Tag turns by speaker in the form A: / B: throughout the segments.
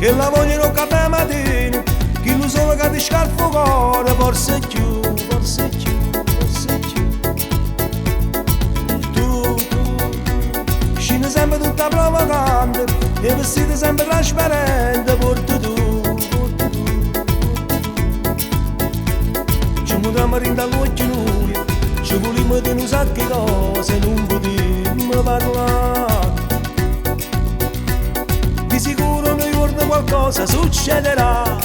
A: e la vogliono caffè mattina, chi lo solo che ti scalfa il cuore, forse più, forse più, forse più. Tu, scende sempre tutta provocante, e vestiti sempre trasparente, porti tu, porti tu. Ci muoviamo dall'occhio noi, ci vogliamo di un sacco di cose, non potremmo parlare. Di sicuro noi giorno qualcosa succederà,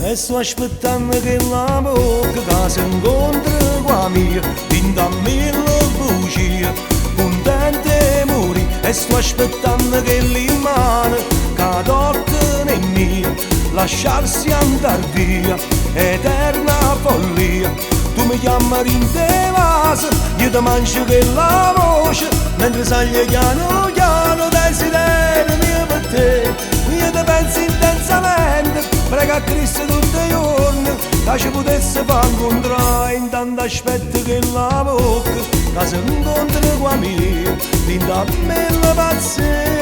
A: e sto aspettando che la bocca si incontri con la mia, vinta a mille bugie, contente muri, e sto aspettando che l'imane che tocca è mia, lasciarsi andar via, eterna follia. Tu mi chiami in te vaso, io ti mangio che la voce, mentre sali piano piano desiderio mio per te. Io ti penso intensamente, prega a Cristo tutti i giorni, che ci potesse far incontrare, intanto aspetto che la bocca, che si incontra con la mia, vinta a mille pazzia.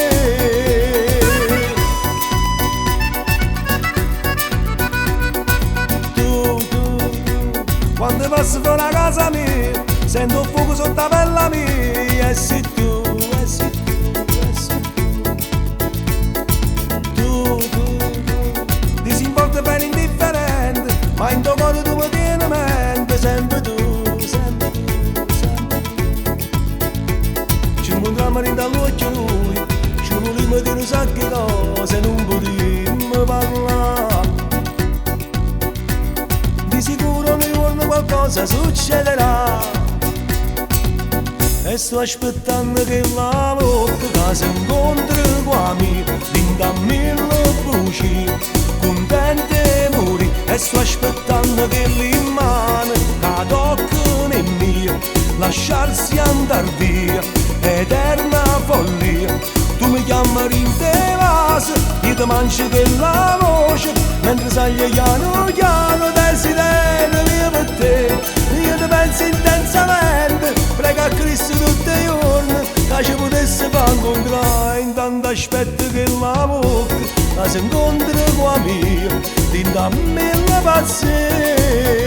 A: Quando passo fuori a casa mia, sento un fuoco sotto la pelle mia, e sei tu, e sei tu, e sei tu. Tu, disinvolta per indifferente, ma in tuo cuore tu mi tieni mente, sempre tu, sempre tu, sempre tu. Ci incontriamo dall'occhio noi, ci vogliamo dire un sacco di cose, non potremmo parlare. Di sicuro noi giorno qualcosa succederà, e sto aspettando che la bocca che si incontri con la mia, vinta a mille bugie, contente muri, e sto aspettando che l'immane che tocca è mia, lasciarsi andar via, eterna follia. Tu mi chiami in te vaso, io ti mangio che la voce, mentre sali piano piano desiderio mio per te. Io ti penso intensamente, prega a Cristo tutti i giorni, che ci potesse far incontrare, intanto aspetto che la bocca, che si incontra con la mia, vinta a mille pazzia.